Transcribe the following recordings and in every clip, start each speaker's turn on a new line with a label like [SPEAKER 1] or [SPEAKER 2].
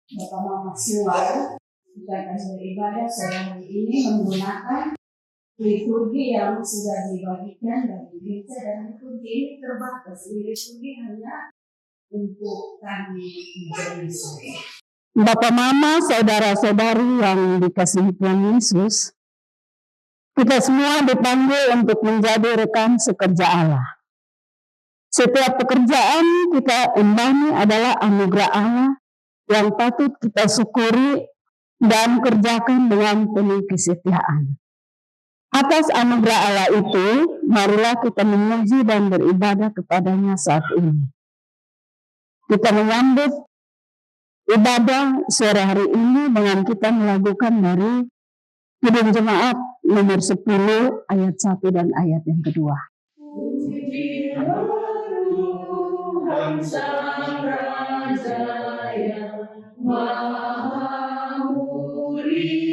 [SPEAKER 1] Bapak Mama Suar, kita akan beribadah sore hari ini menggunakan liturgi yang sudah dibagikan dari gereja, dan liturgi ini terbatas. Liturgi hanya untuk kami menjadi sore. Bapak Mama, saudara-saudari yang dikasihi Tuhan Yesus, kita semua dipanggil untuk menjadi rekan sekerja Allah. Setiap pekerjaan kita embani adalah anugerah Allah yang patut kita syukuri dan kerjakan dengan penuh kesetiaan. Atas anugerah Allah itu, marilah kita memuji dan beribadah kepadanya saat ini. Kita menyambut ibadah sore hari ini dengan kita melakukan dari Kidung Jemaat nomor 10 ayat 1 dan ayat yang kedua. Tuhan Sang Raja yang Maha Mulia,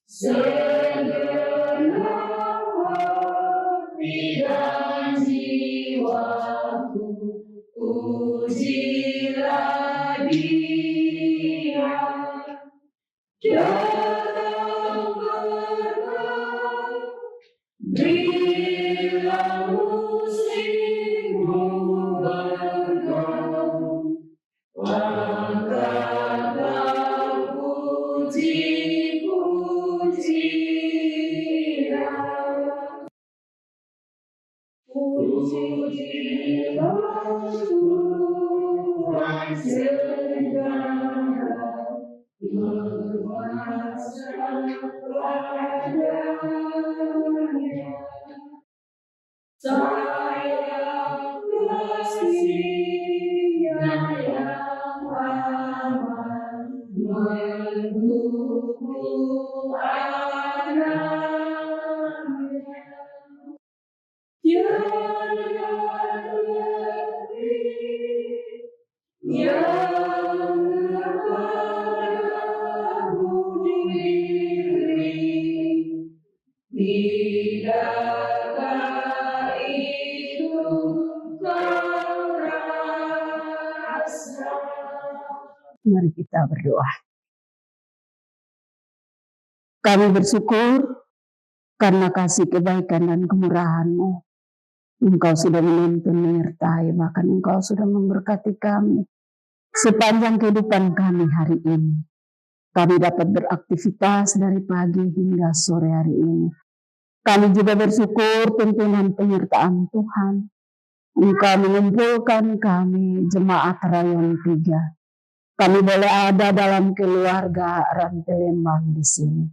[SPEAKER 1] segenap hati dan jiwaku, pujilah Dia. Datang berkat, berilah musikmu bergaung, angkatlah puji-pujian. Pujilah Tuhan segala berkuasa padanya. Saya kasihnya yang aman mendukung anaknya. Tiada negeri yang berlaku diri, tidakkah itu kau rasa? Mari kita berdoa. Kami bersyukur karena kasih kebaikan dan kemurahan-Mu. Engkau sudah menuntun, menyertai, bahkan Engkau sudah memberkati kami sepanjang kehidupan kami hari ini. Kami dapat beraktivitas dari pagi hingga sore hari ini. Kami juga bersyukur tuntunan penyertaan Tuhan. Engkau mengumpulkan kami jemaat Rayon 3. Kami boleh ada dalam keluarga Rantai Lembang di sini.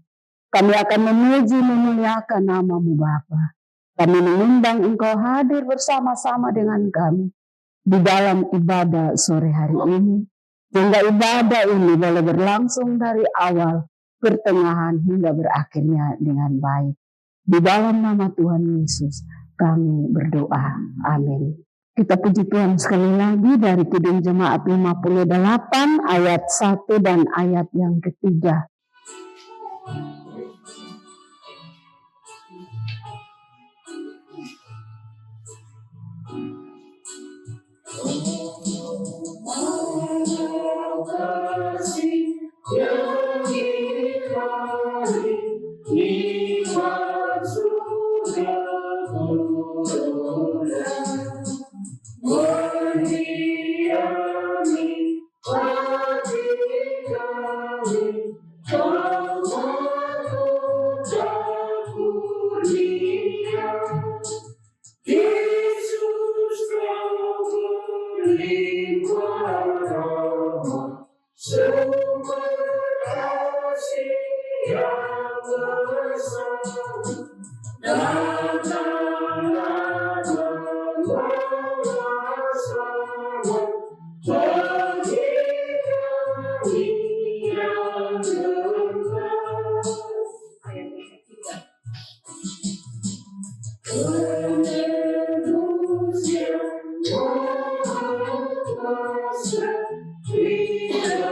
[SPEAKER 1] Kami akan memuji memuliakan nama-Mu Bapa. Kami mengundang Engkau hadir bersama-sama dengan kami di dalam ibadah sore hari ini. Sehingga ibadah ini boleh berlangsung dari awal, pertengahan, hingga berakhirnya dengan baik. Di dalam nama Tuhan Yesus kami berdoa. Amin. Kita puji Tuhan sekali lagi dari Kidung Jemaat 58 ayat 1 dan ayat yang ketiga. Yang dikasihi, nikmat surga berdoa, mendiami hati kami, kau mengucap kurnia. Yesus kau berlimpah rahmat, sumber kasih yang besar. Datanglah membawa selamat bagi kami yang dekat. Ayat yang ketiga. Penebus yang Maha Kuasa, biar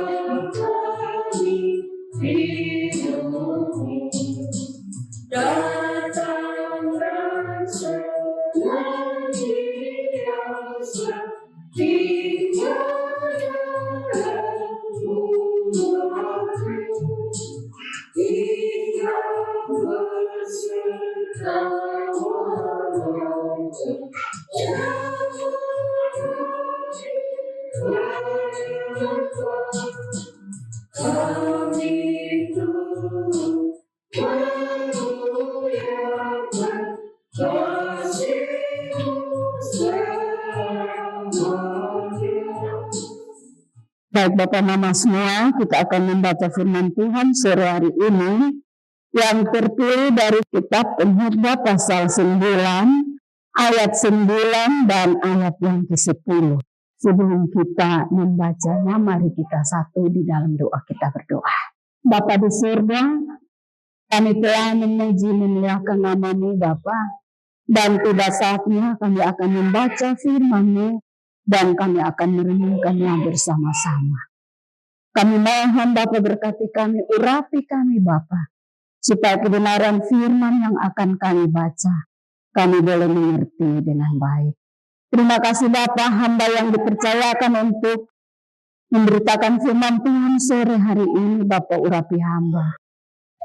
[SPEAKER 1] kami hidupmu. Datang dan senantiasa di tiada Baik Bapak Mama semua, kita akan membaca firman Tuhan sore hari ini yang terpilih dari kitab Pengkhotbah pasal 9, ayat 9 dan ayat yang ke-10. Sebelum kita membacanya, mari kita satu di dalam doa, kita berdoa. Bapa di surga, kami telah memuji memuliakan nama-Mu Bapa, dan tiba saatnya kami akan membaca firman-Mu dan kami akan merenungkannya bersama-sama. Kami mohon Bapa berkati kami, urapi kami Bapa, supaya kebenaran firman yang akan kami baca, kami boleh mengerti dengan baik. Terima kasih Bapa, hamba yang dipercayakan untuk memberitakan firman Tuhan sore hari ini, Bapa urapi hamba.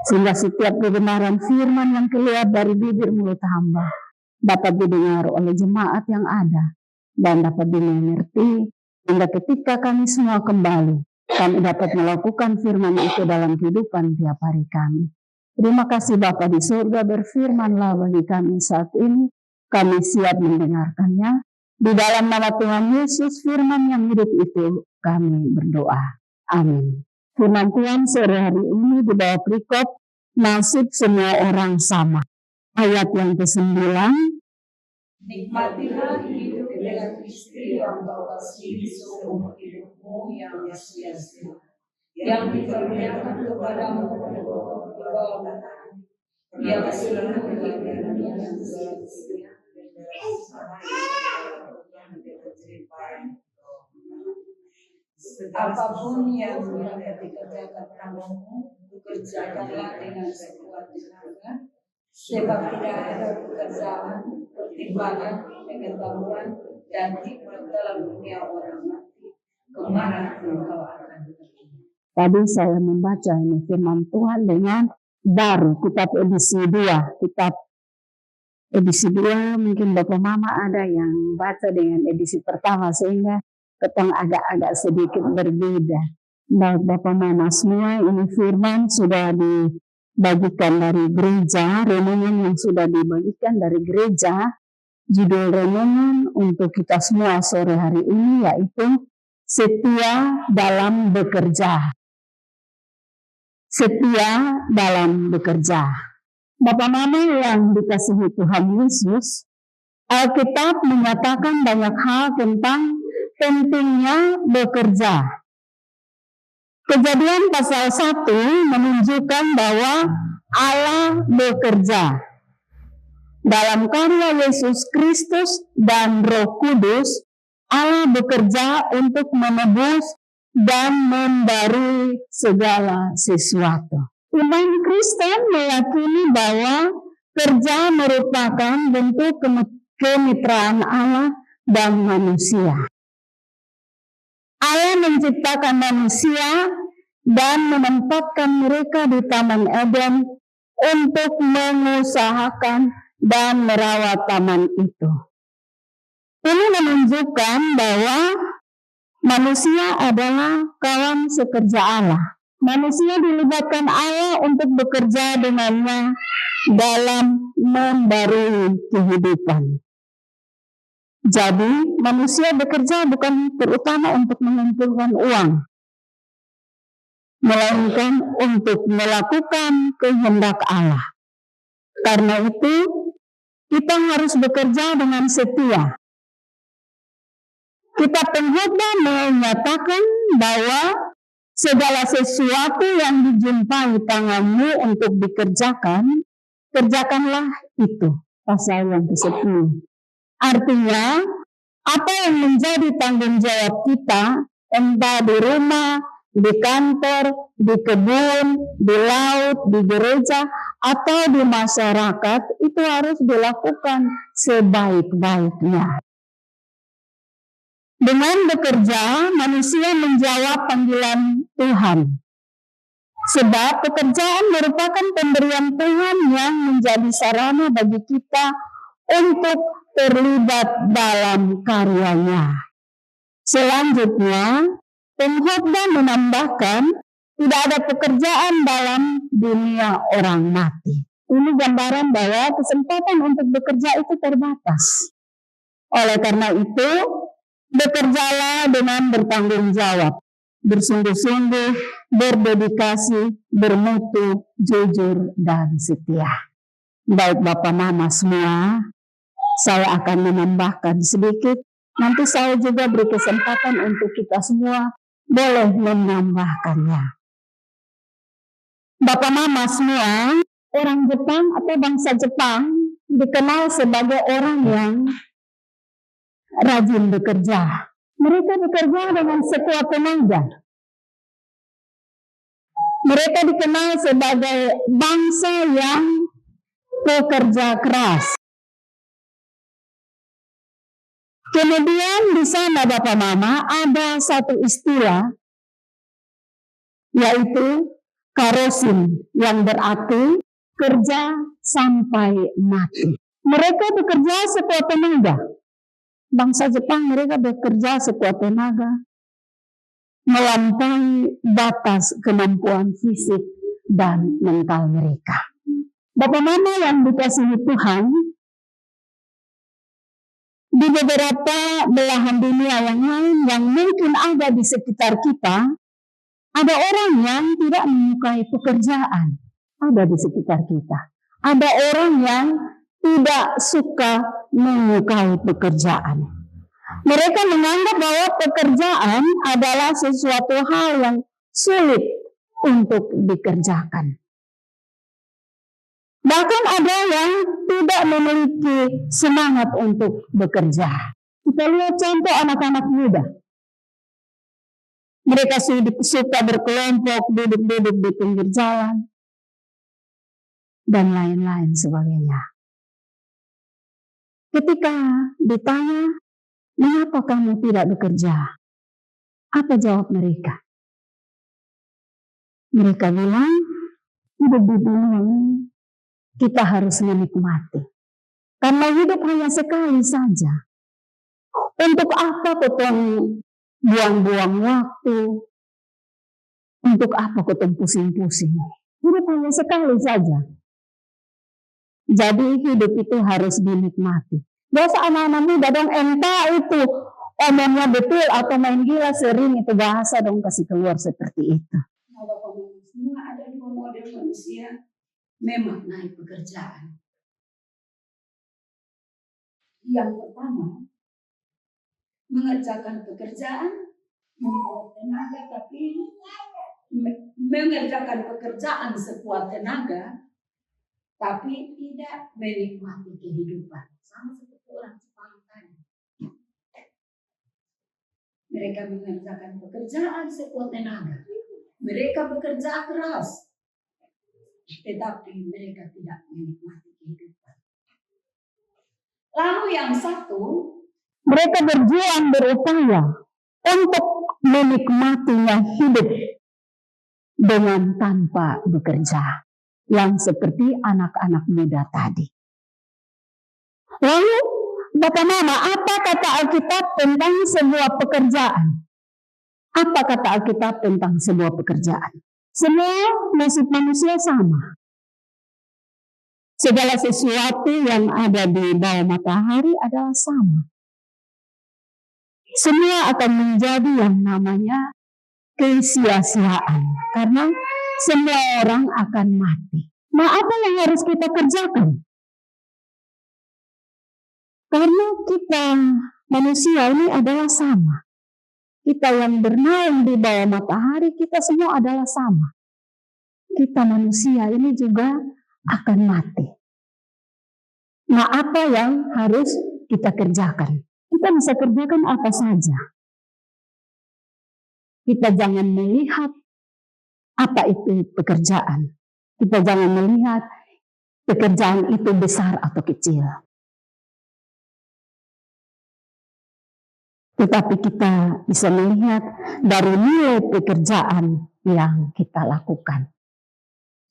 [SPEAKER 1] Sehingga setiap kebenaran firman yang keluar dari bibir mulut hamba dapat didengar oleh jemaat yang ada dan dapat dimengerti, hingga ketika kami semua kembali, kami dapat melakukan firman itu dalam kehidupan tiap hari kami. Terima kasih Bapa di surga, berfirmanlah bagi kami saat ini, kami siap mendengarkannya. Di dalam nama Tuhan Yesus, firman yang hidup itu kami berdoa. Amin. Firman Tuhan sore hari ini di bawah perikop, nasib semua orang sama. Ayat yang ke-9.
[SPEAKER 2] Nikmatilah hidup dengan istri yang kau kasihi seumur hidupmu yang sia-sia, yang dikaruniakan kepadamu oleh Bapa dan yang seluruh hidupmu yang sia-sia. Apapun yang dapat dikerjakan kamu, kerjakanlah dengan sekuat tenaga, sebab tidak ada pekerjaan, pertimbangan, pengetahuan, dan hikmat dalam dunia orang mati, kemana engkau akan pergi.
[SPEAKER 1] Tadi saya membaca ini firman Tuhan dengan baru, kitab edisi 2. Kitab edisi 2 mungkin Bapak Mama ada yang baca dengan edisi pertama, sehingga ketong agak-agak sedikit berbeda. Baik Bapak Mama semua, ini firman sudah dibagikan dari gereja, renungan yang sudah dibagikan dari gereja. Judul renungan untuk kita semua sore hari ini yaitu setia dalam bekerja. Setia dalam bekerja. Bapak Mama yang dikasihi Tuhan Yesus, Alkitab menyatakan banyak hal tentang pentingnya bekerja. Kejadian pasal 1 menunjukkan bahwa Allah bekerja. Dalam karya Yesus Kristus dan Roh Kudus, Allah bekerja untuk menebus dan membarui segala sesuatu. Umat Kristen meyakini bahwa kerja merupakan bentuk kemitraan Allah dan manusia. Allah menciptakan manusia dan menempatkan mereka di Taman Eden untuk mengusahakan dan merawat taman itu. Ini menunjukkan bahwa manusia adalah kawan sekerja Allah. Manusia dilibatkan Allah untuk bekerja dengannya dalam membarui kehidupan. Jadi manusia bekerja bukan terutama untuk mengumpulkan uang, melainkan untuk melakukan kehendak Allah. Karena itu kita harus bekerja dengan setia. Kitab Pengkhotbah menyatakan bahwa segala sesuatu yang dijumpai tanganmu untuk dikerjakan, kerjakanlah itu. Pasal yang ke-10. Artinya, apa yang menjadi tanggung jawab kita, entah di rumah, di kantor, di kebun, di laut, di gereja, atau di masyarakat, itu harus dilakukan sebaik-baiknya. Dengan bekerja, manusia menjawab panggilan Tuhan. Sebab pekerjaan merupakan pemberian Tuhan yang menjadi sarana bagi kita untuk terlibat dalam karyanya. Selanjutnya, pengkhotbah menambahkan tidak ada pekerjaan dalam dunia orang mati. Ini gambaran bahwa kesempatan untuk bekerja itu terbatas. Oleh karena itu, bekerjalah dengan bertanggung jawab, bersungguh-sungguh, berdedikasi, bermutu, jujur, dan setia. Baik Bapak Mama semua, saya akan menambahkan sedikit. Nanti saya juga beri kesempatan untuk kita semua boleh menambahkannya. Bapak Mama semua, orang Jepang atau bangsa Jepang dikenal sebagai orang yang rajin bekerja. Mereka bekerja dengan sekuat tenaga. Mereka dikenal sebagai bangsa yang pekerja keras. Kemudian di sana Bapak Mama ada satu istilah, yaitu karosin, yang berarti kerja sampai mati. Mereka bekerja sekuat tenaga. Bangsa Jepang mereka bekerja sekuat tenaga, melampaui batas kemampuan fisik dan mental mereka. Bapak Mama yang dikasihi Tuhan, di beberapa belahan dunia yang lain yang mungkin ada di sekitar kita, ada orang yang tidak menyukai pekerjaan. Ada di sekitar kita. Ada orang yang tidak suka menyukai pekerjaan. Mereka menganggap bahwa pekerjaan adalah sesuatu hal yang sulit untuk dikerjakan. Bahkan ada yang tidak memiliki semangat untuk bekerja. Kita lihat contoh anak-anak muda. Mereka suka berkelompok, duduk-duduk di pinggir jalan, dan lain-lain sebagainya. Ketika ditanya, mengapa kamu tidak bekerja? Apa jawab mereka? Mereka bilang, hidup di dunia ini kita harus menikmati. Karena hidup hanya sekali saja. Untuk apa kita buang-buang waktu? Untuk apa kita pusing-pusing? Hidup hanya sekali saja. Jadi hidup itu harus dinikmati. Biasa anak-anak muda dong, entah itu omongnya betul atau main gila, sering itu bahasa dong kasih keluar seperti itu.
[SPEAKER 2] Nah, Bapak-Ibu semua ada dua model manusia memaknai pekerjaan. Yang pertama, mengerjakan pekerjaan, membuat tenaga, tapi mengerjakan pekerjaan sekuat tenaga, tapi tidak menikmati kehidupan. Sama seperti orang Jepang tadi. Mereka mengerjakan pekerjaan sekuat tenaga. Mereka bekerja keras, tetapi mereka tidak menikmati kehidupan. Lalu yang satu,
[SPEAKER 1] mereka berjuang berupaya untuk menikmatinya hidup dengan tanpa bekerja. Yang seperti anak-anak muda tadi. Lalu, Bapak Mama, apa kata Alkitab tentang sebuah pekerjaan? Apa kata Alkitab tentang sebuah pekerjaan? Semua nasib manusia sama. Segala sesuatu yang ada di bawah matahari adalah sama. Semua akan menjadi yang namanya kesia-siaan. Karena semua orang akan mati. Nah, apa yang harus kita kerjakan? Karena kita manusia ini adalah sama. Kita yang bernaung di bawah matahari, kita semua adalah sama. Kita manusia ini juga akan mati. Nah, apa yang harus kita kerjakan? Kita bisa kerjakan apa saja. Kita jangan melihat apa itu pekerjaan. Kita jangan melihat pekerjaan itu besar atau kecil. Tetapi kita bisa melihat dari nilai pekerjaan yang kita lakukan.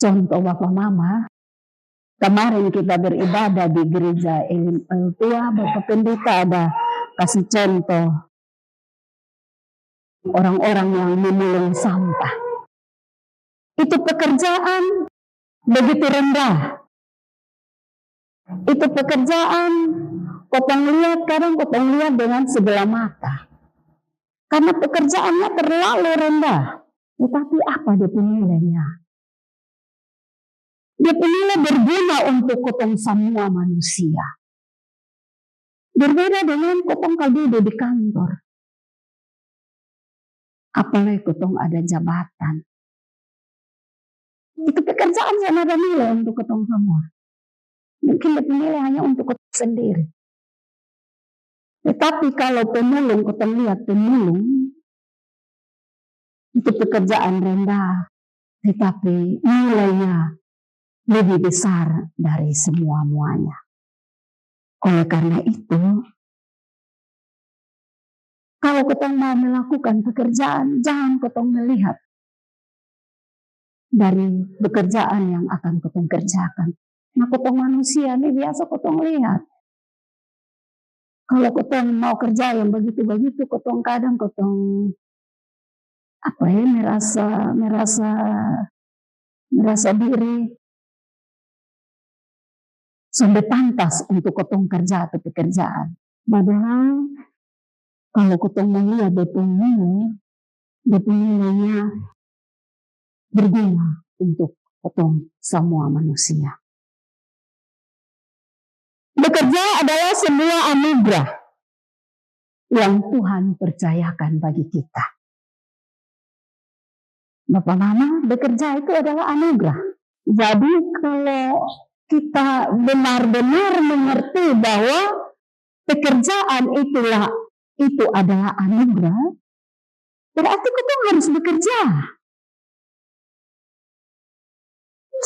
[SPEAKER 1] Contoh Bapak Mama, kemarin kita beribadah di gereja Elim Tua, Bapak Pendeta ada kasih contoh orang-orang yang memulung sampah. Itu pekerjaan begitu rendah. Itu pekerjaan kadang kotong lihat dengan sebelah mata. Karena pekerjaannya terlalu rendah. Tetapi apa dia nilainya? Dia nilai berguna untuk kotong semua manusia. Berbeda dengan kotong kalau di kantor. Apalagi kotong ada jabatan. Itu pekerjaan yang ada nilai untuk kotong semua. Mungkin dia nilai hanya untuk kotong sendiri. Tetapi kalau pemulung, kotong lihat pemulung, itu pekerjaan rendah. Tetapi nilainya lebih besar dari semua-muanya. Oleh karena itu, kalau kotong mau melakukan pekerjaan, jangan kotong melihat dari pekerjaan yang akan kotong kerjakan. Nah, kotong manusia ini biasa kotong lihat. Kalau kotong mau kerja yang begitu-begitu, kotong kadang kotong merasa diri sampai pantas untuk kotong kerja atau pekerjaan. Padahal kalau kotong melihat nilainya berguna untuk kotong semua manusia. Bekerja adalah sebuah anugerah yang Tuhan percayakan bagi kita. Bapak Mama, bekerja itu adalah anugerah. Jadi kalau kita benar-benar mengerti bahwa pekerjaan itu adalah anugerah, berarti kita harus bekerja.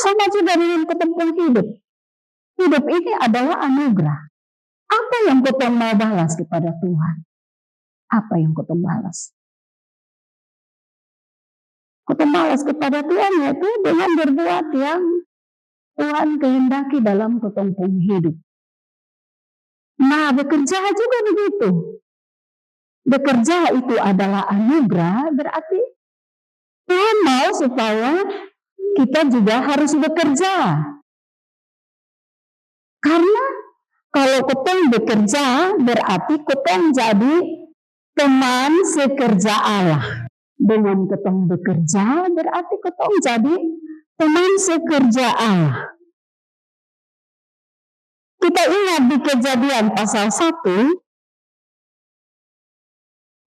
[SPEAKER 1] Sama juga dengan ketempung hidup. Hidup ini adalah anugerah. Apa yang kotong mau balas kepada Tuhan? Apa yang kotong balas? Kotong balas kepada Tuhan yaitu dengan berbuat yang Tuhan kehendaki dalam kotong hidup. Nah, bekerja juga begitu. Bekerja itu adalah anugerah, berarti Tuhan mau supaya kita juga harus bekerja. Karena kalau kotong bekerja, berarti kotong jadi teman sekerja Allah. Dengan kotong bekerja, berarti kotong jadi teman sekerja Allah. Kita ingat di Kejadian pasal 1,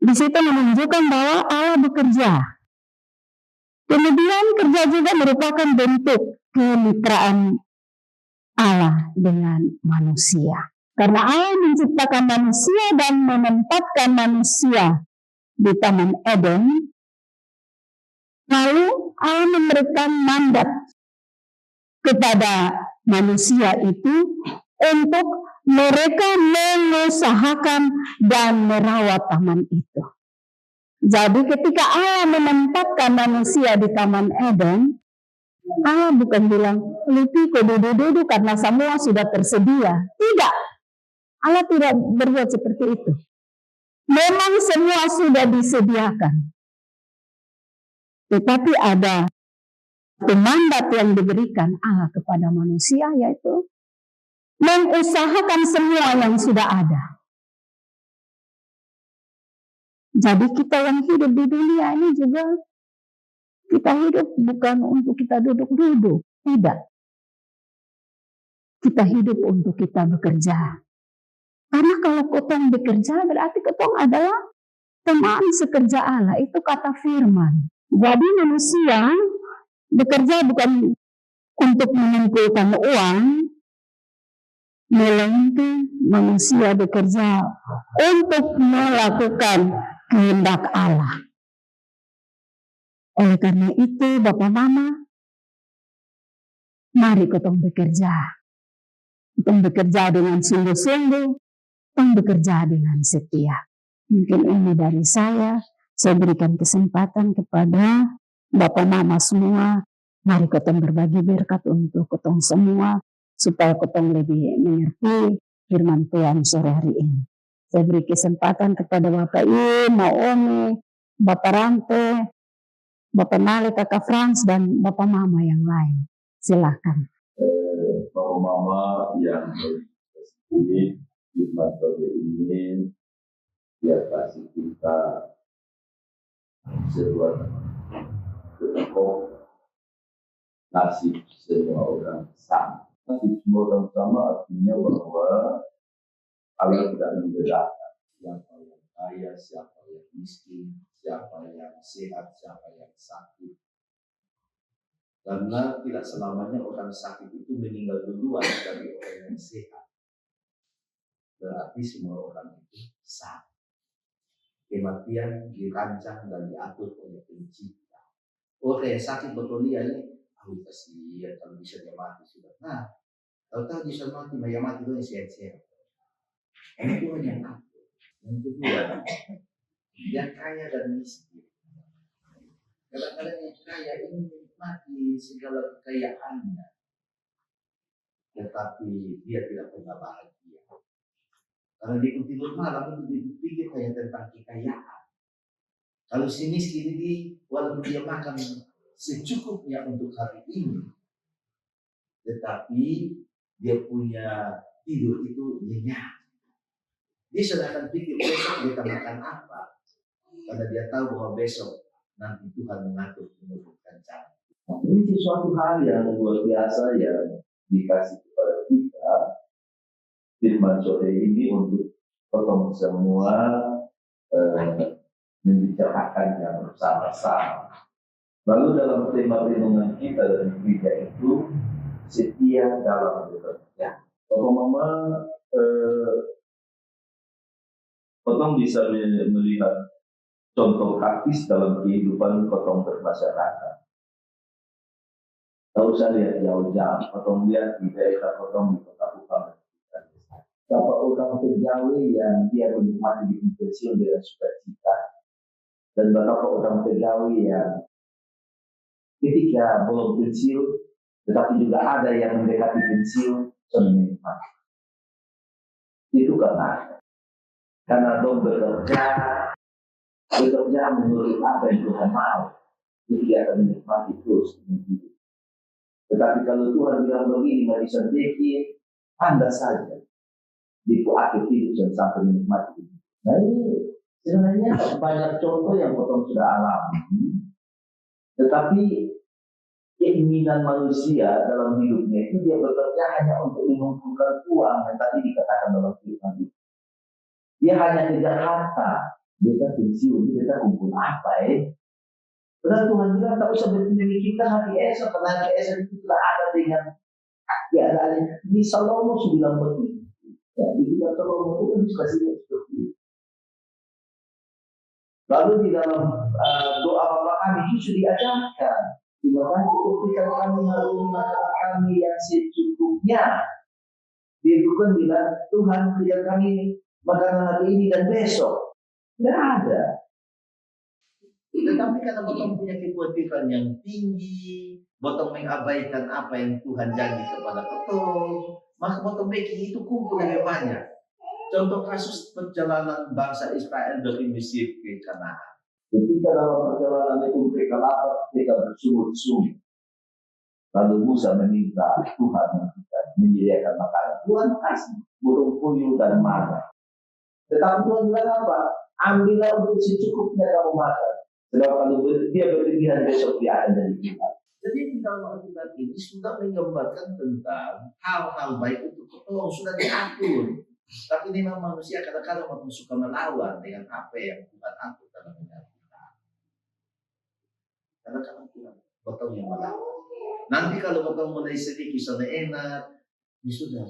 [SPEAKER 1] di situ menunjukkan bahwa Allah bekerja. Kemudian kerja juga merupakan bentuk kemitraan Allah dengan manusia. Karena Allah menciptakan manusia dan menempatkan manusia di Taman Eden, lalu Allah memberikan mandat kepada manusia itu untuk mereka mengusahakan dan merawat taman itu. Jadi ketika Allah menempatkan manusia di Taman Eden, Allah bukan bilang, "Lupi kok duduk-duduk karena semua sudah tersedia." Tidak. Allah tidak berbuat seperti itu. Memang semua sudah disediakan. Tetapi ada mandat yang diberikan Allah kepada manusia, yaitu mengusahakan semua yang sudah ada. Jadi kita yang hidup di dunia ini juga, kita hidup bukan untuk kita duduk-duduk. Tidak. Kita hidup untuk kita bekerja. Karena kalau kotong bekerja, berarti kotong adalah teman sekerja Allah. Itu kata firman. Jadi manusia bekerja bukan untuk mengumpulkan uang, melainkan manusia bekerja untuk melakukan kehendak Allah. Oleh karena itu, Bapak Mama, mari kotong bekerja. Kotong bekerja dengan sungguh-sungguh, kotong bekerja dengan setia. Mungkin ini dari saya berikan kesempatan kepada Bapak Mama semua. Mari kotong berbagi berkat untuk kotong semua, supaya kotong lebih mengerti firman Tuhan sore hari ini. Saya beri kesempatan kepada Bapak Naomi, Bapak Rante, Bapak Nale, Kakak Frans, dan Bapak Mama yang lain. Silakan.
[SPEAKER 3] Bapak Mama yang ini Firman Tuhan ini biar kasih kita sebuah kelompok nasib semua orang sama. Nasib semua orang sama artinya bahwa Allah tidak membedakan siapa yang kaya, siapa yang miskin, siapa yang sehat, siapa yang sakit. Karena tidak selamanya orang sakit itu meninggal duluan dari orang yang sehat. Berarti semua orang itu sama. Kematian dirancang dan diatur oleh pencipta. Orang yang sakit betul dia ini, kasihan kalau bisa dia mati sudah. Nah, tahu-tahu bisa mati, dia mati itu yang sehat-sehat. Ini Tuhan yang atur. Yang kedua, dia kaya dan miskin. Kadang-kadang yang kaya ini menikmati segala kekayaannya, tetapi dia tidak pernah bahagia. Karena di tidur malam itu dipikir hanya tentang kekayaan. Kalau si miskin ini, walaupun dia makan secukupnya untuk hari ini, tetapi dia punya tidur itu nyenyak. Dia sudah akan pikir besok dia akan makan apa, karena dia tahu bahwa besok nanti Tuhan mengatur menurut rencana. Ini sesuatu hal yang luar biasa yang dikasih kepada kita. Firman sore ini untuk potong semua membicarakannya bersama-sama. Lalu dalam tema renungan kita dari gereja itu setia dalam bekerja. Bapak Mama, potong bisa melihat contoh praktis dalam kehidupan potong bermasyarakat. Tak usah lihat jauh-jauh, potong lihat di daerah potong di kota-kota. Bapak orang pegawai yang dia menikmati di pensiun dengan sukacita, dan bapak orang pegawai yang ketika belum pensiun, tetapi juga ada yang mendekati pensiun, sudah menikmati. Itu karena dong bekerja menurut apa yang Tuhan mau, itu dia akan menikmati terus hidup. Tetapi kalau Tuhan bilang begini, mari sedikit, Anda saja di akhir hidup sampai menikmati. Nah ini sebenarnya banyak contoh yang potong sudah alami, tetapi keinginan manusia dalam hidupnya itu dia bekerja hanya untuk mengumpulkan uang yang tadi dikatakan dalam firman itu. Dia hanya kejar harta, dia pensiun, dia kumpul apa Padahal Tuhan bilang tak usah memikirkan hari esok, karena hari esok itu telah ada dengan keadaannya. Di Salomo bilang begitu. Ya, di kitab Salomo itu diskasihnya seperti itu. Lalu di dalam doa Bapa kami itu diajarkan. Terima kasih berikan kami hari ini makanan kami yang secukupnya. Dia bukan bilang Tuhan berikan kami makanan hari ini dan besok. Tidak ada. Tetapi karena Botong punya kekhawatiran yang tinggi, Botong mengabaikan apa yang Tuhan janji kepada Botong, maka Botong bikin itu kumpul lebih banyak. Contoh kasus perjalanan bangsa Israel dari Mesir ke Kanaan. Ketika dalam perjalanan itu mereka lapar, mereka bersungguh-sungguh. Lalu Musa meminta Tuhan menyediakan makanan. Tuhan kasih burung puyuh dan mana. Tetapi Tuhan bilang apa? Ambillah untuk secukupnya kamu makan. Sebab kalau dia berlebihan besok dia akan jadi gila. Jadi di dalam Alkitab ini sudah menggambarkan tentang hal-hal baik untuk ketolong sudah diatur. Tapi memang manusia kadang-kadang suka melawan dengan apa yang Tuhan atur dalam hidup kita. Kadang-kadang Tuhan potong yang melawan. Nanti kalau potong mulai sedikit sana enak, ini sudah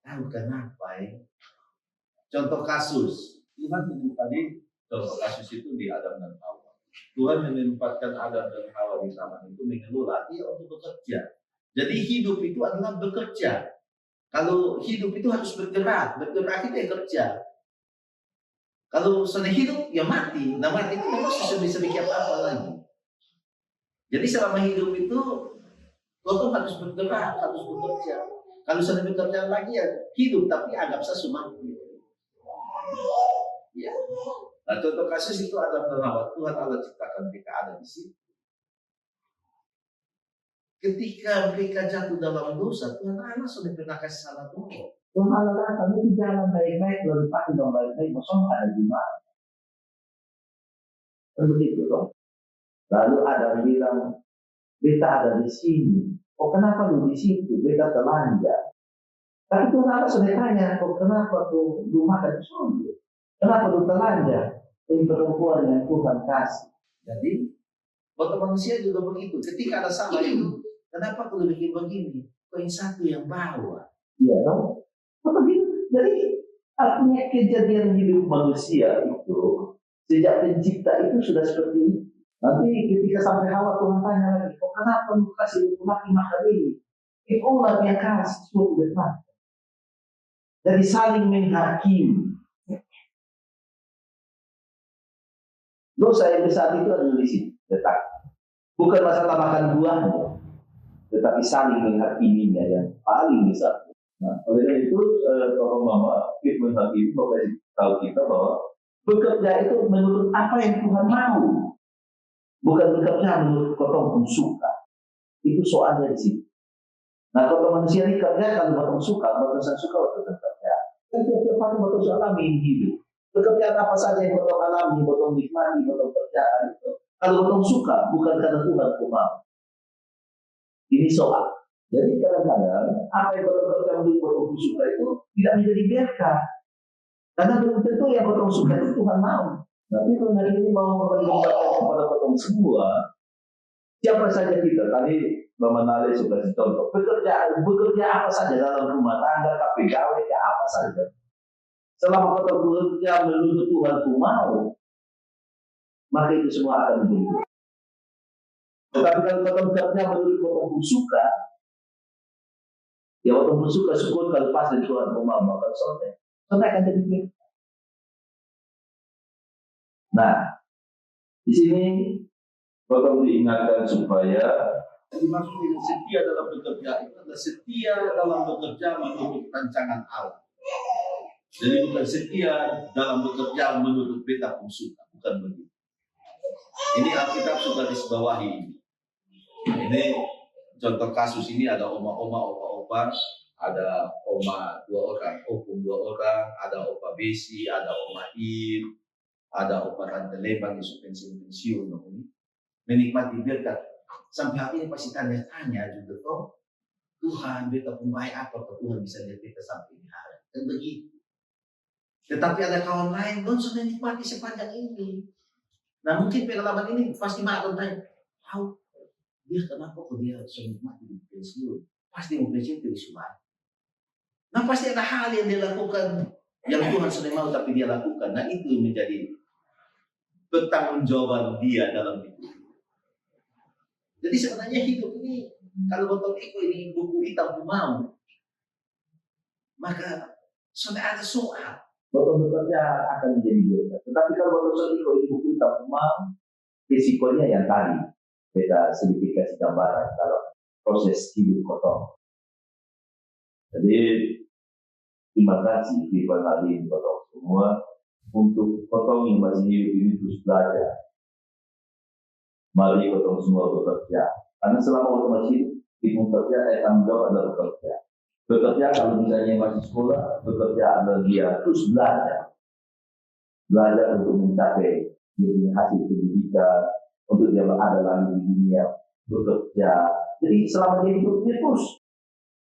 [SPEAKER 3] tahu kenapa Contoh kasus Tuhan tadi contoh kasus itu di Adam dan Hawa. Tuhan menempatkan Adam dan Hawa di zaman itu mengelola dia untuk bekerja. Jadi hidup itu adalah bekerja. Kalau hidup itu harus bergerak itu ya kerja. Kalau sudah hidup ya mati. Nah mati itu memang bisa bikin apa lagi. Jadi selama hidup itu kau harus bergerak, harus bekerja. Kalau sudah bekerja lagi ya hidup tapi anggap sesuatu. Ya. Nah, contoh kasus itu ada bahwa Tuhan Allah ciptakan mereka ada di situ. Ketika mereka jatuh dalam dosa, Tuhan Allah sudah pernah kasih salah dulu. Tuhan Allah datang itu jalan baik-baik, lalu pakai dengan baik-baik, maksudnya ada di mana? Begitu dong. Lalu ada yang bilang, beta ada di sini. Oh, kenapa lu di situ? Beta telanjang. Tapi Tuhan Allah sudah tanya, kok kenapa lu makan surga? Kenapa lu telanjang? Ini perempuan yang Tuhan kasih. Jadi, buat manusia juga begitu. Ketika ada salah itu, kenapa aku bikin begini? Kok yang satu yang bawa? Iya dong. Begitu. Jadi, artinya kejadian hidup manusia itu, sejak pencipta itu sudah seperti itu. Nanti ketika sampai Hawa, Tuhan tanya lagi, kok kenapa lu kasih laki makan ini? Allah yang kasih surga. Jadi saling menghakimi. Dosa yang besar itu adalah di sini, letak. Bukan masalah makan buahnya, tetapi saling menghakiminya yang paling besar. Nah, oleh karena itu, Bapak Mama, firman hari ini Bapak tahu kita bahwa bekerja itu menurut apa yang Tuhan mau, bukan bekerja menurut kotong suka. Itu soalnya di sini. Nah, kalau manusia ini kerja kalau kotong suka, kotong suka waktu kerja. Kan tiap hari kotong alami hidup. Pekerjaan apa saja yang kotong alami, kotong nikmati, kotong kerjaan itu. Kalau kotong suka, bukan karena Tuhan mau. Ini soal. Jadi kadang-kadang apa yang kotong kerja menurut kotong suka itu tidak menjadi berkah. Karena belum tentu yang kotong suka itu Tuhan mau. Tapi kalau hari ini mau mengembalikan kepada kotong semua, siapa saja kita tadi Mama Nale sudah contoh bekerja apa saja dalam rumah tangga, pegawai apa saja. Selama kota bekerja menurut Tuhan mau, maka itu semua akan menjadi. Tetapi kalau kota bekerja menurut kota suka, ya kota suka syukur kalau pas dari Tuhan mau, maka sampai akan jadi baik. Nah, di sini kota diingatkan supaya dimaksud dengan setia dalam bekerja itu adalah setia dalam bekerja menurut rancangan Allah. Jadi bukan setia dalam bekerja menurut beta pun suka, bukan begitu. Ini Alkitab sudah disbawahi. Ini contoh kasus ini ada oma-oma, opa-opa, ada oma 2 orang, opung 2 orang, ada opa besi, ada oma im, ada opa tante lebang yang pensiun menikmati berkat. Sampai hari ini pasti tanya-tanya juga, oh Tuhan, beta pun baik apa Tuhan bisa lihat kita sampai ini hari. Dan begitu. Tetapi ada kawan lain, belum sudah nikmati sepanjang ini. Nah mungkin pengalaman ini pasti makan tanya, tahu dia kenapa kok dia sudah nikmati di pensiun? Pasti mau pensiun dari sumat. Nah pasti ada hal yang dia lakukan, yang Tuhan sudah mau tapi dia lakukan. Nah itu menjadi pertanggungjawaban dia dalam hidup. Jadi sebenarnya hidup ini, kalau botol iko ini buku hitam mau, maka sudah ada soal. Botol bekerja akan menjadi berkat. Tetapi kalau botol iko ini buku hitam mau, risikonya yang tadi. Kita sedikit kasih gambaran kalau proses hidup kotong. Jadi, terima kasih di hari ini kotong semua untuk kotong yang masih hidup ini terus belajar. Mari kotong semua bekerja. Karena selama kotong masih di bekerja, tanggung jawab adalah bekerja. Bekerja kalau misalnya masih sekolah, bekerja adalah dia terus belajar. Belajar untuk mencapai dia punya hasil pendidikan, untuk dia ada lagi di dunia bekerja. Jadi selama dia hidup dia terus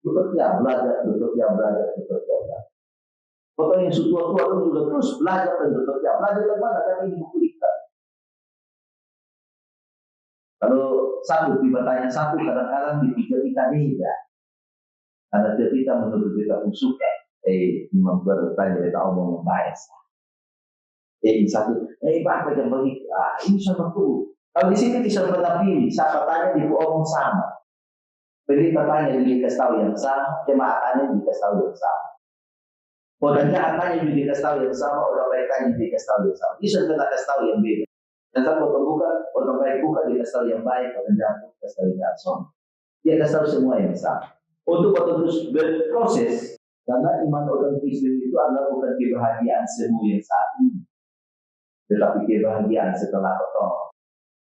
[SPEAKER 3] bekerja, belajar. Kotong yang tua-tua itu juga terus belajar dan bekerja. Belajar dari mana? Dari buku hitam. Kalau satu bertanya satu, kadang-kadang dipikir kita beda. Karena cerita menurut kita pun suka. Imam bertanya kita omong baik. Satu, apa yang begitu? Ini sama tuh. Kalau di sini bisa pernah pilih, siapa tanya di omong sama. Pendeta tanya dikasih tahu yang sama, jemaat tanya dikasih tahu yang sama. Orang jahat tanya dikasih tahu yang sama, orang baik tanya dikasih tahu yang sama. Bisa pernah kasih tahu yang beda. Dan saat foto buka, orang baik buka dikasih tahu yang baik, orang jahat dikasih tahu yang jahat sama. Dia kasih tahu semua yang sama. Untuk terus berproses, karena iman orang Kristen itu adalah bukan kebahagiaan semua yang saat ini. Tetapi kebahagiaan setelah potong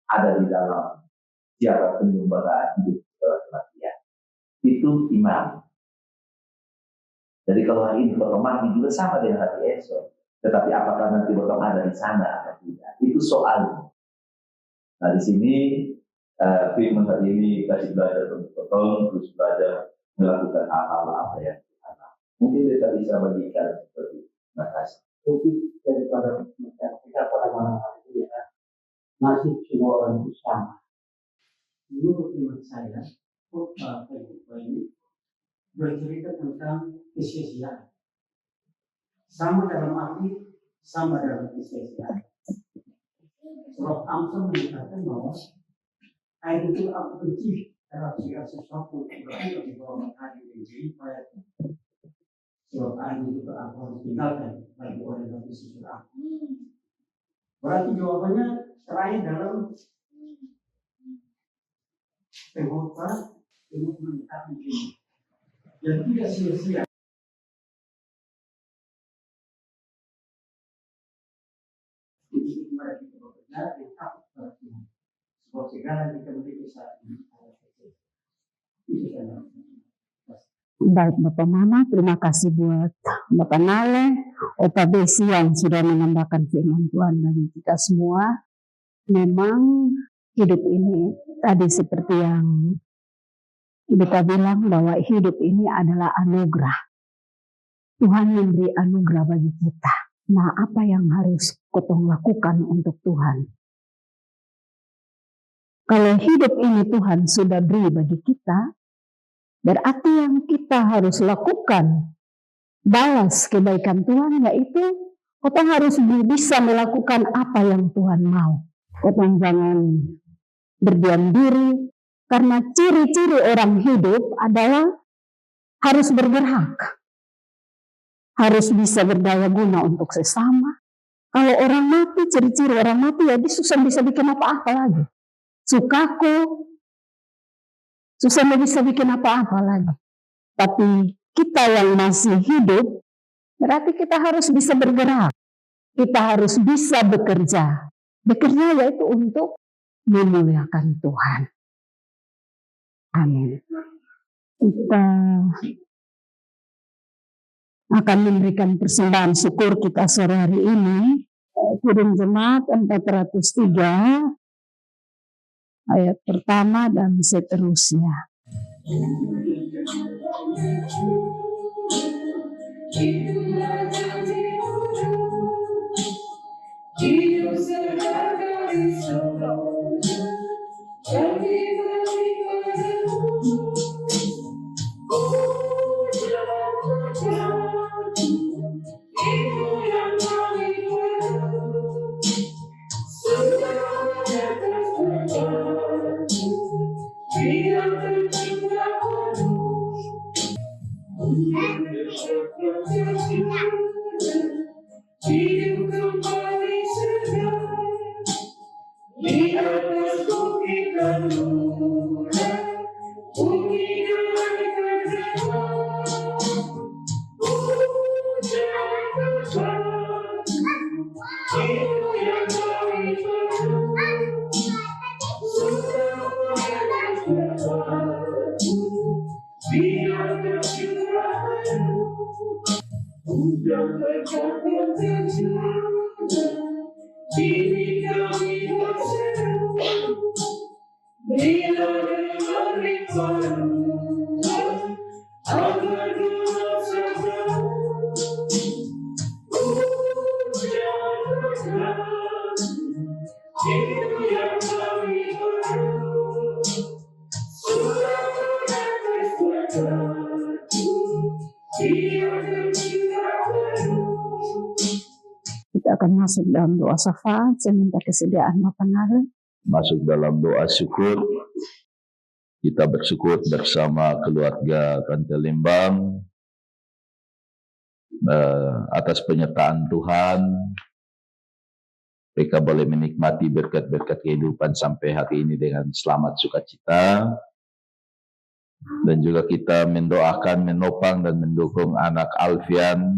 [SPEAKER 3] ada di dalam siapa penyumbara hidup setelah kematian. Itu iman. Jadi kalau hari ini potong mati juga sama dengan hari esok. Tetapi apakah nanti potong ada di sana atau tidak? Itu soalnya. Nah di sini firman hari ini kasih belajar untuk potong, terus belajar melakukan hal-hal apa yang Tuhan mau. Mungkin kita bisa bagikan seperti itu. Terima kasih.
[SPEAKER 4] Topik daripada kita pada malam hari ini adalah nasib semua orang itu sama. Menurut iman saya, khotbah ini bercerita tentang kesia-siaan. Sama dalam arti, sama dalam kesia-siaan. Surat Amsal mengatakan bahwa air itu aku benci karena segala sesuatu yang berada di bawah matahari dan jadi pada sebab air itu aku harus tinggalkan bagi orang yang bersesuatu aku. Berarti jawabannya terakhir dalam pengkhotbah untuk menetapkan ini dan tidak sia-sia. Itu kepada kita bekerja dan takut kepada Tuhan. Sebab segala yang kita miliki saat ini adalah kecil. Itu saja.
[SPEAKER 1] Baik Bapak Mama, terima kasih buat Bapak Nale, Opa Besi yang sudah menambahkan firman Tuhan bagi kita semua. Memang hidup ini tadi seperti yang kita bilang bahwa hidup ini adalah anugerah. Tuhan memberi anugerah bagi kita. Nah, apa yang harus kita lakukan untuk Tuhan? Kalau hidup ini Tuhan sudah beri bagi kita, berarti yang kita harus lakukan balas kebaikan Tuhan, yaitu kita harus bisa melakukan apa yang Tuhan mau. Kita jangan berdiam diri, karena ciri-ciri orang hidup adalah harus bergerak, harus bisa berdaya guna untuk sesama. Kalau orang mati, ciri-ciri orang mati ya dia susah bisa bikin apa-apa lagi. Sukaku, susah bisa bikin apa-apa lagi. Tapi kita yang masih hidup, berarti kita harus bisa bergerak. Kita harus bisa bekerja. Bekerja yaitu untuk memuliakan Tuhan. Amin. Kita akan memberikan persembahan syukur kita sore hari ini. Kirim Jemaat 403. Ayat pertama dan seterusnya. Kita akan masuk dalam doa syafaat. Saya minta kesediaan Bapak Nale.
[SPEAKER 5] Masuk dalam doa syukur. Kita bersyukur bersama keluarga Kantor Lembang atas penyertaan Tuhan. Mereka boleh menikmati berkat-berkat kehidupan sampai hari ini dengan selamat sukacita. Dan juga kita mendoakan, menopang dan mendukung anak Alfian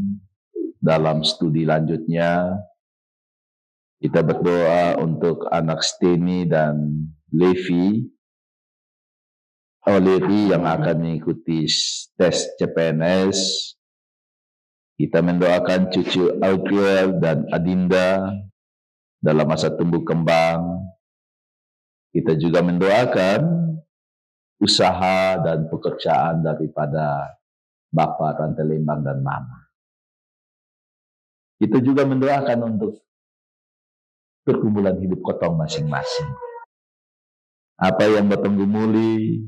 [SPEAKER 5] dalam studi lanjutnya. Kita berdoa untuk anak Steny dan Levi, Levi yang akan mengikuti tes CPNS. Kita mendoakan cucu Alkiel dan Adinda dalam masa tumbuh kembang. Kita juga mendoakan usaha dan pekerjaan daripada Bapak, Tante Lembang, dan Mama. Kita juga mendoakan untuk pergumulan hidup kotong masing-masing. Apa yang batang gumuli,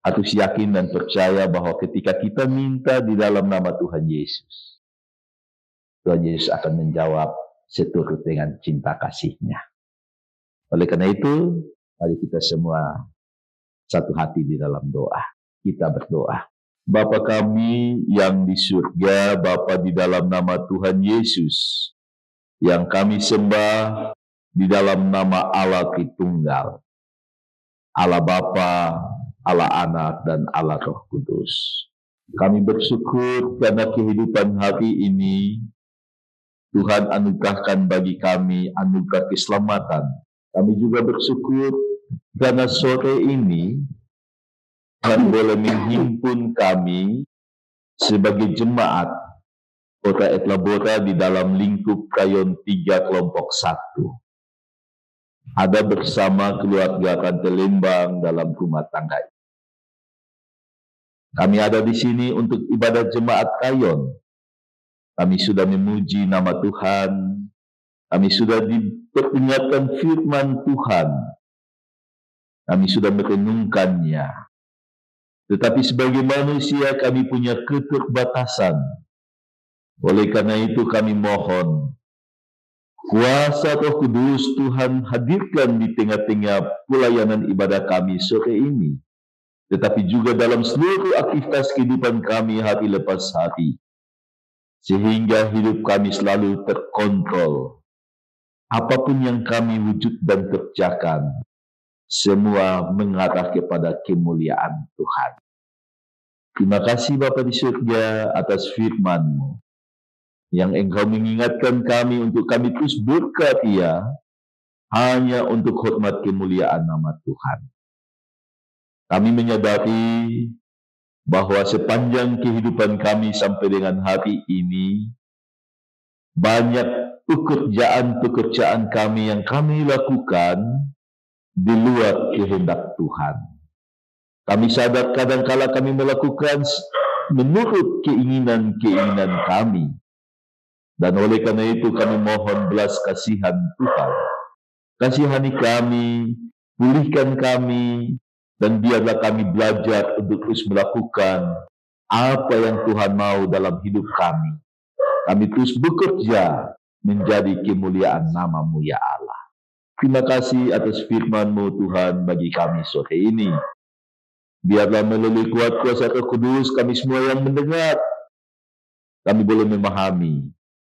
[SPEAKER 5] harus yakin dan percaya bahwa ketika kita minta di dalam nama Tuhan Yesus, Tuhan Yesus akan menjawab seturut dengan cinta kasih-Nya. Oleh karena itu, mari kita semua satu hati di dalam doa. Kita berdoa. Bapa kami yang di surga, Bapa di dalam nama Tuhan Yesus, yang kami sembah di dalam nama Allah Tritunggal, Allah Bapa, Allah Anak, dan Allah Roh Kudus. Kami bersyukur karena kehidupan hari ini Tuhan anugerahkan bagi kami anugerah keselamatan. Kami juga bersyukur karena sore ini Tuhan boleh menghimpun kami sebagai jemaat Kota Etlabora di dalam lingkup Kayon 3 kelompok 1. Ada bersama keluarga Tante Lembang dalam rumah tangga. Kami ada di sini untuk ibadat jemaat Kayon. Kami sudah memuji nama Tuhan. Kami sudah diperingatkan firman Tuhan. Kami sudah merenungkannya. Tetapi sebagai manusia kami punya keterbatasan. Oleh karena itu kami mohon kuasa Roh Kudus Tuhan hadirkan di tengah-tengah pelayanan ibadah kami sore ini. Tetapi juga dalam seluruh aktivitas kehidupan kami hari lepas hari. Sehingga hidup kami selalu terkontrol. Apapun yang kami wujud dan kerjakan, semua mengarah kepada kemuliaan Tuhan. Terima kasih Bapa di surga atas firman-Mu. Yang Engkau mengingatkan kami untuk kami terus berkarya hanya untuk hormat kemuliaan nama Tuhan. Kami menyadari bahwa sepanjang kehidupan kami sampai dengan hari ini, banyak pekerjaan-pekerjaan kami yang kami lakukan di luar kehendak Tuhan. Kami sadar kadang-kala kami melakukan menurut keinginan-keinginan kami. Dan oleh karena itu kami mohon belas kasihan Tuhan. Kasihani kami, pulihkan kami, dan biarlah kami belajar untuk terus melakukan apa yang Tuhan mau dalam hidup kami. Kami terus bekerja menjadi kemuliaan nama-Mu ya Allah. Terima kasih atas firman-Mu Tuhan bagi kami sore ini. Biarlah melalui kuat kuasa Roh Kudus kami semua yang mendengar, kami boleh memahami.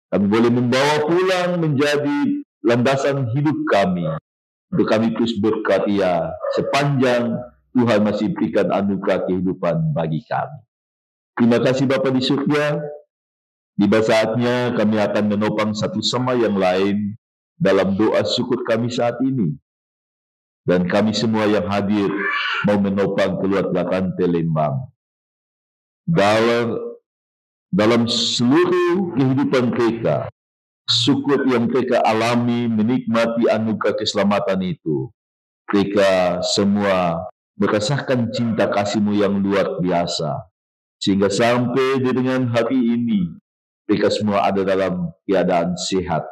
[SPEAKER 5] Kami boleh membawa pulang menjadi landasan hidup kami. Untuk kami terus berkarya sepanjang Tuhan masih berikan anugerah kehidupan bagi kami. Terima kasih Bapa di surga. Tiba saatnya kami akan menopang satu sama yang lain dalam doa syukur kami saat ini. Dan kami semua yang hadir mau menopang keluarga Tante Lembang. Dalam seluruh kehidupan mereka, syukur yang mereka alami menikmati anugerah keselamatan itu, mereka semua merasakan cinta kasih-Mu yang luar biasa. Sehingga sampai dengan hari ini, mereka semua ada dalam keadaan sehat.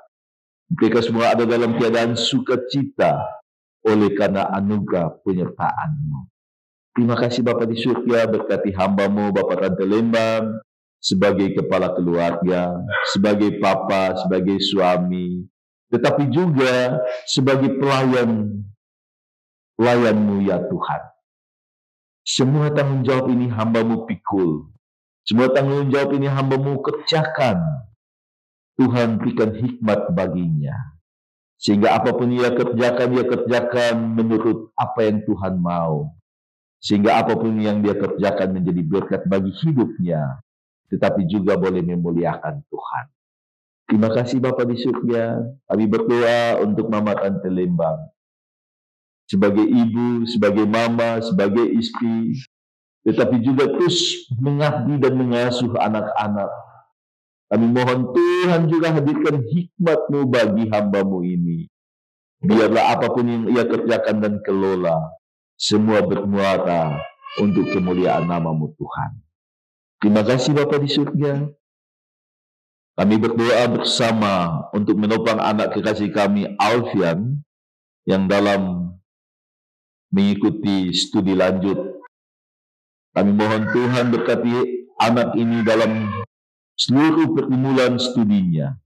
[SPEAKER 5] Mereka semua ada dalam keadaan sukacita oleh karena anugerah penyertaan-Mu. Terima kasih Bapa di surga, berkati hamba-Mu, Bapak Tante Lembang, sebagai kepala keluarga, sebagai papa, sebagai suami, tetapi juga sebagai pelayan-Mu ya Tuhan. Semua tanggung jawab ini hamba-Mu pikul. Semua tanggung jawab ini hamba-Mu kerjakan. Tuhan berikan hikmat baginya. Sehingga apapun ia kerjakan menurut apa yang Tuhan mau. Sehingga apapun yang dia kerjakan menjadi berkat bagi hidupnya. Tetapi juga boleh memuliakan Tuhan. Terima kasih Bapa di surga. Kami berdoa untuk Mama Tante Lembang. Sebagai ibu, sebagai mama, sebagai istri, tetapi juga terus mengabdi dan mengasuh anak-anak. Kami mohon Tuhan juga hadirkan hikmat-Mu bagi hamba-Mu ini. Biarlah apapun yang ia kerjakan dan kelola, semua bermuara untuk kemuliaan nama-Mu Tuhan. Terima kasih Bapa di surga. Kami berdoa bersama untuk menopang anak kekasih kami Alfian yang dalam mengikuti studi lanjut. Kami mohon Tuhan berkati anak ini dalam seluruh pergumulan studinya.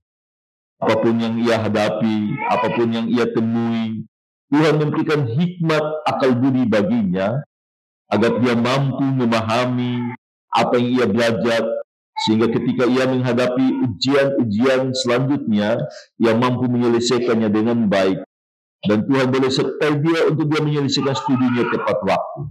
[SPEAKER 5] Apapun yang ia hadapi, apapun yang ia temui, Tuhan memberikan hikmat akal budi baginya, agar dia mampu memahami apa yang ia belajar, sehingga ketika ia menghadapi ujian-ujian selanjutnya, ia mampu menyelesaikannya dengan baik. Dan Tuhan boleh sertai dia untuk dia menyelesaikan studinya tepat waktu.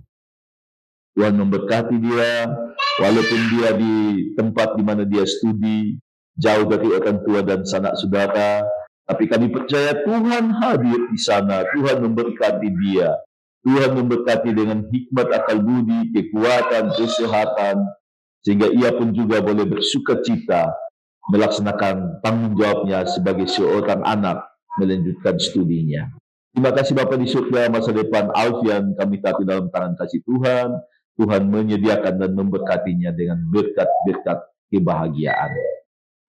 [SPEAKER 5] Tuhan memberkati dia, walaupun dia di tempat di mana dia studi, jauh dari orang tua dan sanak saudara, tapi kami percaya Tuhan hadir di sana. Tuhan memberkati dia. Tuhan memberkati dengan hikmat akal budi, kekuatan, kesehatan, sehingga ia pun juga boleh bersukacita melaksanakan tanggung jawabnya sebagai seorang anak melanjutkan studinya. Terima kasih Bapa di surga, masa depan Alfian kami taruh dalam tangan kasih Tuhan. Tuhan menyediakan dan memberkatinya dengan berkat-berkat kebahagiaan.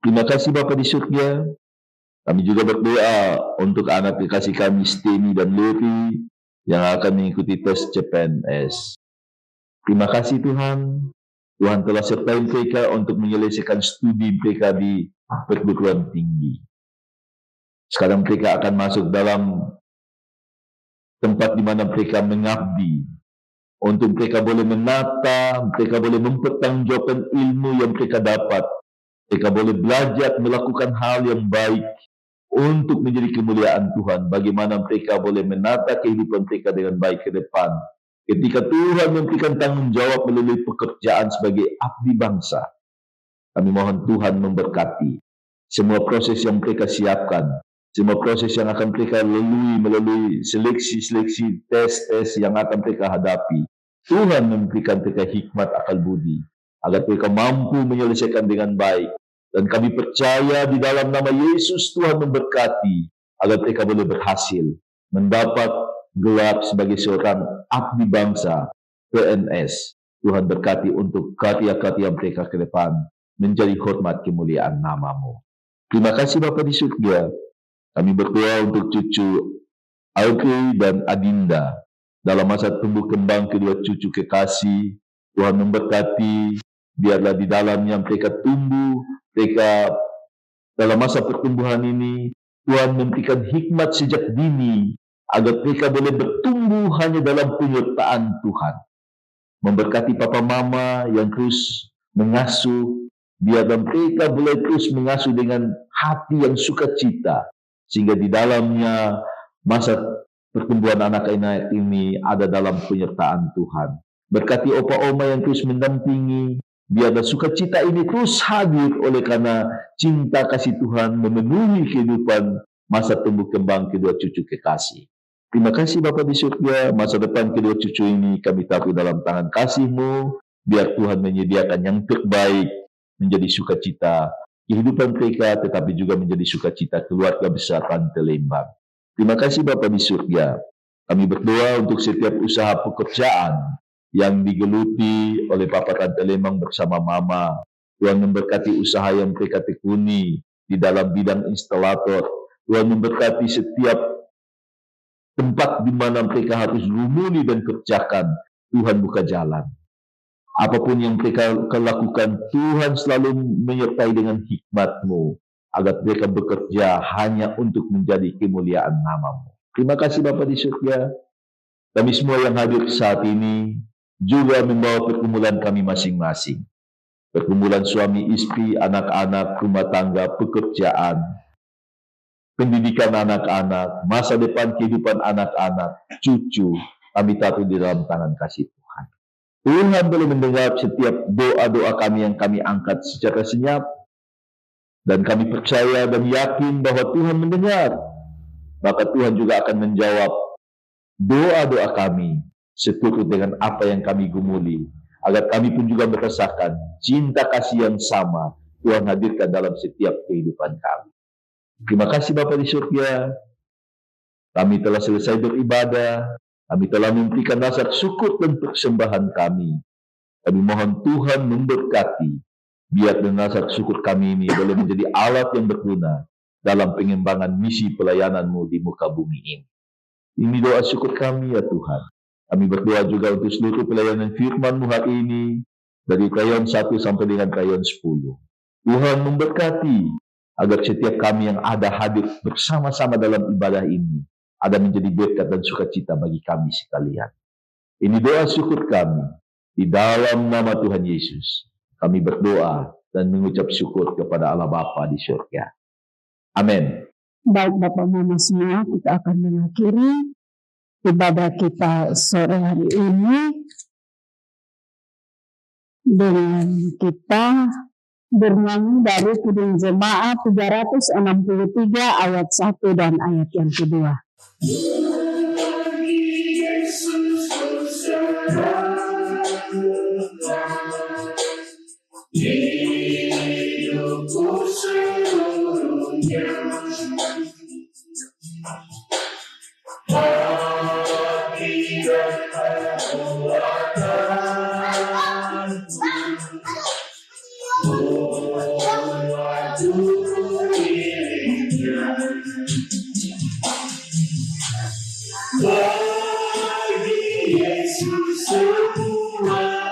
[SPEAKER 5] Terima kasih Bapa di surga. Kami juga berdoa untuk anak kekasih kami Steny dan Lori yang akan mengikuti tes CPNS. Terima kasih Tuhan. Tuhan telah sertai mereka untuk menyelesaikan studi mereka di perguruan tinggi. Sekarang mereka akan masuk dalam tempat di mana mereka mengabdi. Untuk mereka boleh menata, mereka boleh mempertanggungjawabkan ilmu yang mereka dapat. Mereka boleh belajar melakukan hal yang baik untuk menjadi kemuliaan Tuhan. Bagaimana mereka boleh menata kehidupan mereka dengan baik ke depan. Ketika Tuhan memberikan tanggung jawab melalui pekerjaan sebagai abdi bangsa. Kami mohon Tuhan memberkati semua proses yang mereka siapkan. Semua proses yang akan mereka lalui melalui seleksi-seleksi tes-tes yang akan mereka hadapi. Tuhan memberikan mereka hikmat akal budi agar mereka mampu menyelesaikan dengan baik. Dan kami percaya di dalam nama Yesus Tuhan memberkati agar mereka boleh berhasil mendapat gelar sebagai seorang abdi bangsa PNS. Tuhan berkati untuk karya-karya mereka ke depan menjadi hormat kemuliaan nama-Mu. Terima kasih Bapa di surga. Kami berdoa untuk cucu Audrey dan Adinda dalam masa tumbuh kembang kedua cucu kekasih. Tuhan memberkati, biarlah di dalamnya mereka tumbuh, mereka dalam masa pertumbuhan ini Tuhan memberikan hikmat sejak dini agar mereka boleh bertumbuh hanya dalam penyertaan Tuhan. Memberkati papa mama yang terus mengasuh, biarlah mereka boleh terus mengasuh dengan hati yang sukacita, sehingga di dalamnya masa pertumbuhan anak-anak ini ada dalam penyertaan Tuhan. Berkati opa oma yang terus mendampingi, biarlah sukacita ini terus hadir oleh karena cinta kasih Tuhan memenuhi kehidupan masa tumbuh kembang kedua cucu kekasih. Terima kasih Bapa di surga, masa depan kedua cucu ini kami taruh dalam tangan kasih-Mu, biar Tuhan menyediakan yang terbaik menjadi sukacita kehidupan mereka, tetapi juga menjadi sukacita keluarga besar Tante Lembang. Terima kasih Bapa di surga. Kami berdoa untuk setiap usaha pekerjaan yang digeluti oleh Papa Tante Lembang bersama Mama. Tuhan memberkati usaha yang mereka tekuni di dalam bidang instalator. Tuhan memberkati setiap tempat di mana mereka harus rumuni dan kerjakan. Tuhan buka jalan. Apapun yang mereka lakukan, Tuhan selalu menyertai dengan hikmat-Mu, agar mereka bekerja hanya untuk menjadi kemuliaan nama-Mu. Terima kasih Bapa di surga. Kami semua yang hadir saat ini juga membawa pergumulan kami masing-masing. Pergumulan suami istri, anak-anak, rumah tangga, pekerjaan, pendidikan anak-anak, masa depan kehidupan anak-anak, cucu, kami taruh di dalam tangan kasih Tuhan. Tuhan boleh mendengar setiap doa-doa kami yang kami angkat secara senyap. Dan kami percaya dan yakin bahwa Tuhan mendengar. Maka Tuhan juga akan menjawab doa-doa kami seturut dengan apa yang kami gumuli. Agar kami pun juga merasakan cinta kasih yang sama Tuhan hadirkan dalam setiap kehidupan kami. Terima kasih Bapa di surga. Kami telah selesai beribadah. Kami telah memberikan rasa syukur dan persembahan kami. Kami mohon Tuhan memberkati. Biar dengan rasa syukur kami ini boleh menjadi alat yang berguna dalam pengembangan misi pelayanan-Mu di muka bumi ini. Ini doa syukur kami ya Tuhan. Kami berdoa juga untuk seluruh pelayanan firman-Mu hari ini. Dari Kayon 1 sampai dengan Kayon 10. Tuhan memberkati agar setiap kami yang ada hadir bersama-sama dalam ibadah ini ada menjadi berkat dan sukacita bagi kami sekalian. Ini doa syukur kami di dalam nama Tuhan Yesus. Kami berdoa dan mengucap syukur kepada Allah Bapa di surga. Amin.
[SPEAKER 1] Baik Bapak Mama semua, kita akan mengakhiri ibadah kita sore hari ini dengan kita bernyanyi dari Kidung Jemaat 363 ayat 1 dan ayat yang kedua.
[SPEAKER 6] Hidupku seluruhnya hati dan kekuatanku miliknya. Bagi Yesus semuanya.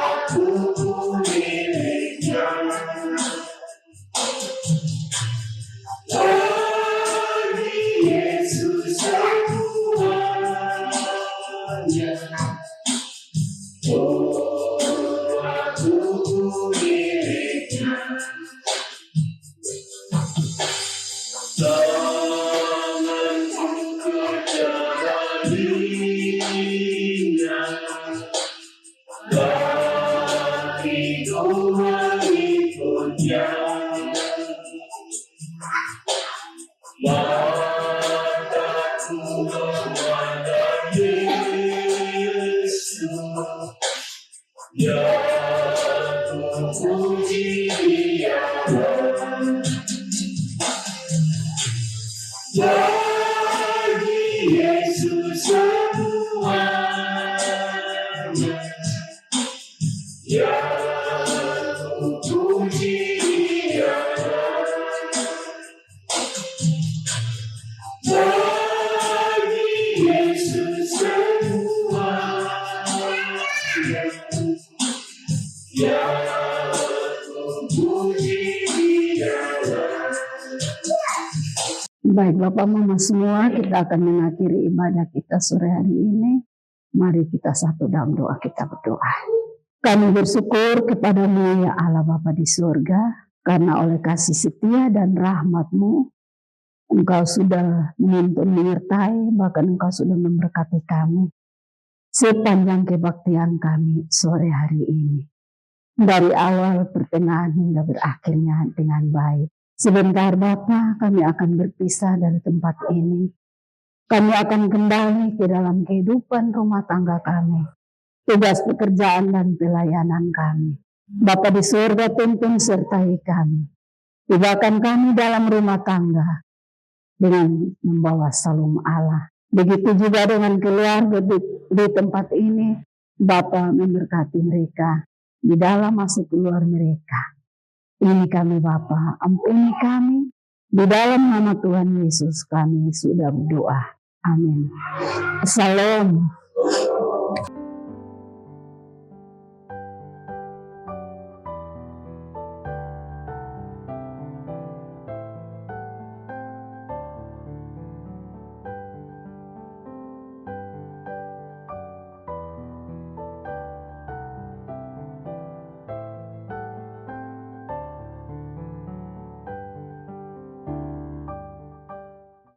[SPEAKER 6] Aku miliknya. Bagi Yesus semuanya. Aku miliknya. Tanganku terjalaninya. Kakiku mengikutnya. Mataku memandang Yesus. Yang kupuji Dia. Bagi Yesus semuanya. Yang kupuji Dia. Bagi Yesus semuanya. Yang kupuji Dia.
[SPEAKER 1] Baik Bapak Mama semua, kita akan mengakhiri ibadah kita sore hari ini. Mari kita satu dalam doa, kita berdoa. Kami bersyukur kepada-Mu ya Allah Bapa di surga, karena oleh kasih setia dan rahmat-Mu, Engkau sudah menuntun menyertai, bahkan Engkau sudah memberkati kami sepanjang kebaktian kami sore hari ini. Dari awal, pertengahan hingga berakhirnya dengan baik. Sebentar Bapa, kami akan berpisah dari tempat ini. Kami akan kembali ke dalam kehidupan rumah tangga kami, tugas pekerjaan dan pelayanan kami. Bapa di surga, tuntun sertai kami. Tibakan kami dalam rumah tangga dengan membawa salam Allah. Begitu juga dengan keluarga di tempat ini. Bapa memberkati mereka di dalam masuk keluar mereka. Ini kami Bapa, ampuni kami. Di dalam nama Tuhan Yesus kami sudah berdoa. Amin. Salam.